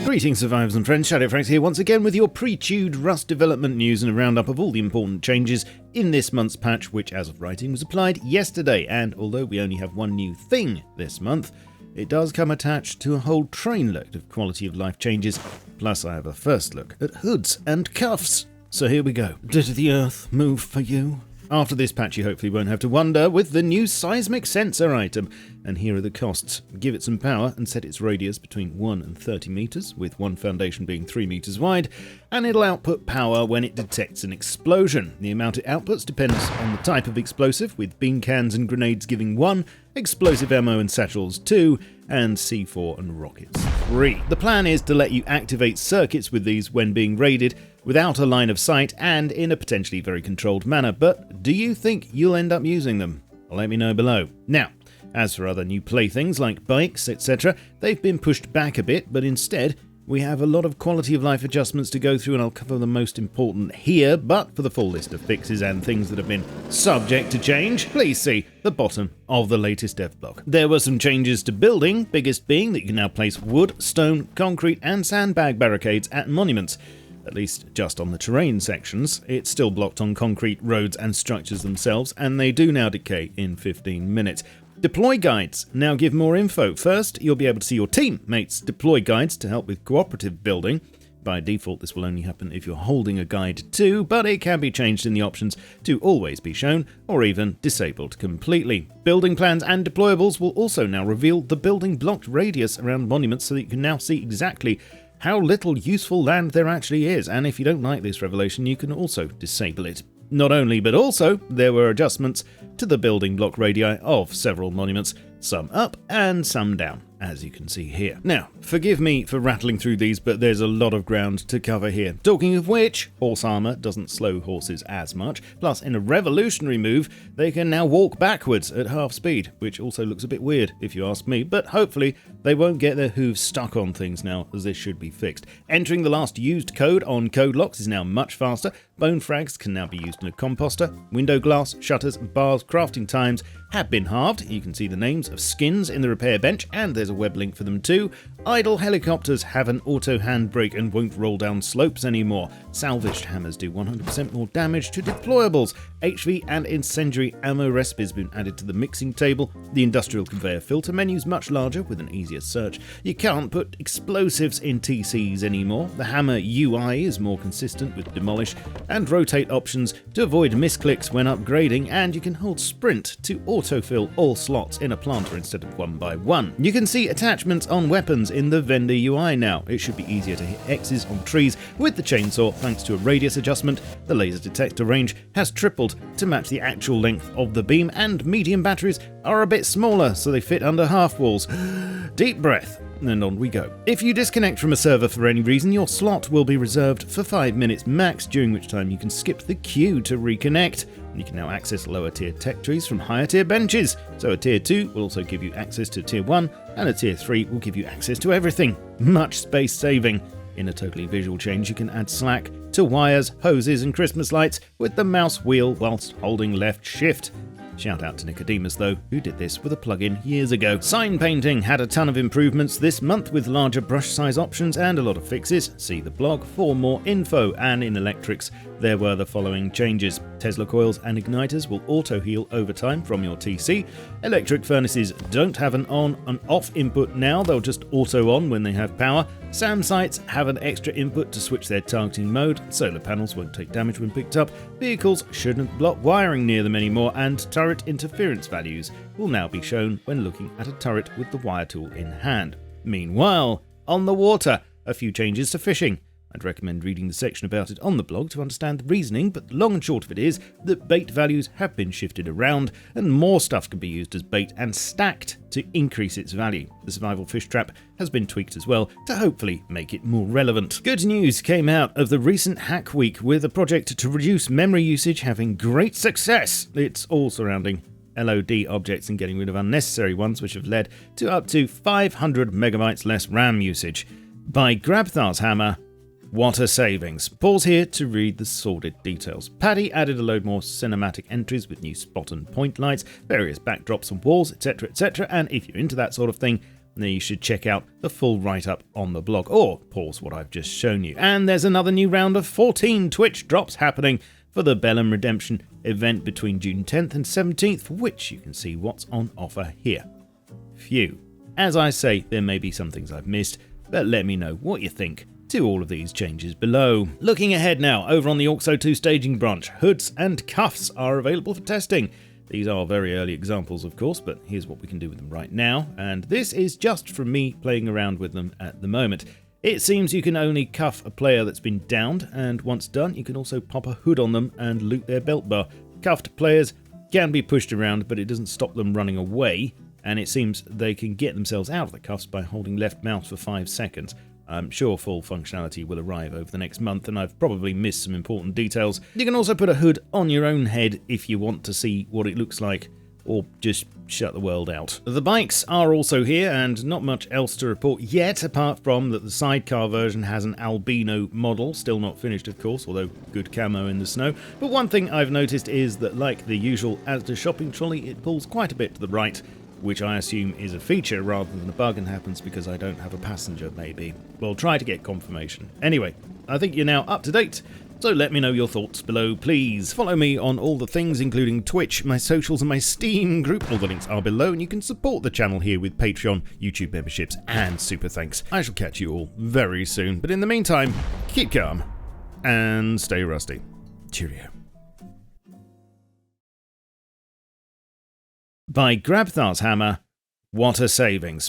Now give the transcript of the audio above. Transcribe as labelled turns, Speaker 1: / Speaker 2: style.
Speaker 1: Greetings survivors and friends, SHADOWFRAX here once again with your pre-chewed Rust development news and a roundup of all the important changes in this month's patch, which as of writing was applied yesterday. And although we only have one new thing this month, it does come attached to a whole trainload of quality of life changes, plus I have a first look at hoods and cuffs. So here we go. Did the earth move for you? After this patch you hopefully won't have to wonder with the new Seismic sensor item, and here are the costs. Give it some power and set its radius between 1 and 30 meters, with one foundation being 3 meters wide, and it'll output power when it detects an explosion. The amount it outputs depends on the type of explosive, with bean cans and grenades giving 1, explosive ammo and satchels 2, and C4 and rockets 3. The plan is to let you activate circuits with these when being raided, without a line of sight and in a potentially very controlled manner, but do you think you'll end up using them? Let me know below. Now, as for other new playthings like bikes, etc., they've been pushed back a bit, but instead we have a lot of quality of life adjustments to go through, and I'll cover the most important here, but for the full list of fixes and things that have been subject to change, please see the bottom of the latest dev blog. There were some changes to building, biggest being that you can now place wood, stone, concrete and sandbag barricades at monuments. At least just on the terrain sections. It's still blocked on concrete roads and structures themselves, and they do now decay in 15 minutes. Deploy guides now give more info. First, you'll be able to see your teammates' deploy guides to help with cooperative building. By default, this will only happen if you're holding a guide too, but it can be changed in the options to always be shown or even disabled completely. Building plans and deployables will also now reveal the building blocked radius around monuments so that you can now see exactly how little useful land there actually is, and if you don't like this revelation, you can also disable it. Not only, but also, there were adjustments to the building block radii of several monuments, some up and some down, as you can see here. Now, forgive me for rattling through these, but there's a lot of ground to cover here. Talking of which, horse armor doesn't slow horses as much, plus in a revolutionary move, they can now walk backwards at half speed, which also looks a bit weird if you ask me, but hopefully they won't get their hooves stuck on things now, as this should be fixed. Entering the last used code on code locks is now much faster. Bone frags can now be used in a composter. Window glass, shutters, bars, crafting times have been halved. You can see the names of skins in the repair bench, and there's a web link for them too. Idle helicopters have an auto handbrake and won't roll down slopes anymore. Salvaged hammers do 100% more damage to deployables. HV and incendiary ammo recipe has been added to the mixing table. The industrial conveyor filter menu's much larger with an easier search. You can't put explosives in TCs anymore. The hammer UI is more consistent with demolish and rotate options to avoid misclicks when upgrading, and you can hold sprint to autofill all slots in a planter instead of one by one. You can see attachments on weapons in the vendor UI now. It should be easier to hit X's on trees with the chainsaw thanks to a radius adjustment. The laser detector range has tripled to match the actual length of the beam, and medium batteries are a bit smaller so they fit under half walls. Deep breath, and on we go. If you disconnect from a server for any reason, your slot will be reserved for 5 minutes max, during which time you can skip the queue to reconnect. You can now access lower tier tech trees from higher tier benches. So a tier 2 will also give you access to tier 1, and a tier 3 will give you access to everything. Much space saving. In a totally visual change, you can add slack to wires, hoses and Christmas lights with the mouse wheel whilst holding left shift. Shout out to Nicodemus though, who did this with a plugin years ago. Sign painting had a ton of improvements this month with larger brush size options and a lot of fixes. See the blog for more info. And in electrics, there were the following changes. Tesla coils and igniters will auto heal over time from your TC. Electric furnaces don't have an on and off input now, they'll just auto on when they have power. SAM sites have an extra input to switch their targeting mode. Solar panels won't take damage when picked up. Vehicles shouldn't block wiring near them anymore, and turret interference values will now be shown when looking at a turret with the wire tool in hand. Meanwhile, on the water, a few changes to fishing. I'd recommend reading the section about it on the blog to understand the reasoning, but the long and short of it is that bait values have been shifted around and more stuff can be used as bait and stacked to increase its value. The survival fish trap has been tweaked as well to hopefully make it more relevant. Good news came out of the recent hack week with a project to reduce memory usage having great success. It's all surrounding LOD objects and getting rid of unnecessary ones, which have led to up to 500 megabytes less RAM usage. By Grabthar's hammer, what a savings. Pause here to read the sordid details. Paddy added a load more cinematic entries with new spot and point lights, various backdrops and walls, etc, and if you're into that sort of thing, then you should check out the full write-up on the blog, or pause what I've just shown you. And there's another new round of 14 Twitch drops happening for the Bellum Redemption event between June 10th and 17th, for which you can see what's on offer here. Phew. As I say, there may be some things I've missed, but let me know what you think to all of these changes below. Looking ahead now, over on the AUXO 2 staging branch, hoods and cuffs are available for testing. These are very early examples, of course, but here's what we can do with them right now, and this is just from me playing around with them at the moment. It seems you can only cuff a player that's been downed, and once done, you can also pop a hood on them and loot their belt bar. Cuffed players can be pushed around, but it doesn't stop them running away, and it seems they can get themselves out of the cuffs by holding left mouse for 5 seconds. I'm sure full functionality will arrive over the next month, and I've probably missed some important details. You can also put a hood on your own head if you want to see what it looks like, or just shut the world out. The bikes are also here, and not much else to report yet, apart from that the sidecar version has an albino model, still not finished of course, although good camo in the snow. But one thing I've noticed is that, like the usual Asda shopping trolley, it pulls quite a bit to the right, which I assume is a feature rather than a bug and happens because I don't have a passenger, maybe. We'll try to get confirmation. Anyway, I think you're now up to date, so let me know your thoughts below, please. Follow me on all the things, including Twitch, my socials, and my Steam group. All the links are below, and you can support the channel here with Patreon, YouTube memberships, and super thanks. I shall catch you all very soon, but in the meantime, keep calm and stay rusty. Cheerio. By Grabthar's Hammer, what a savings.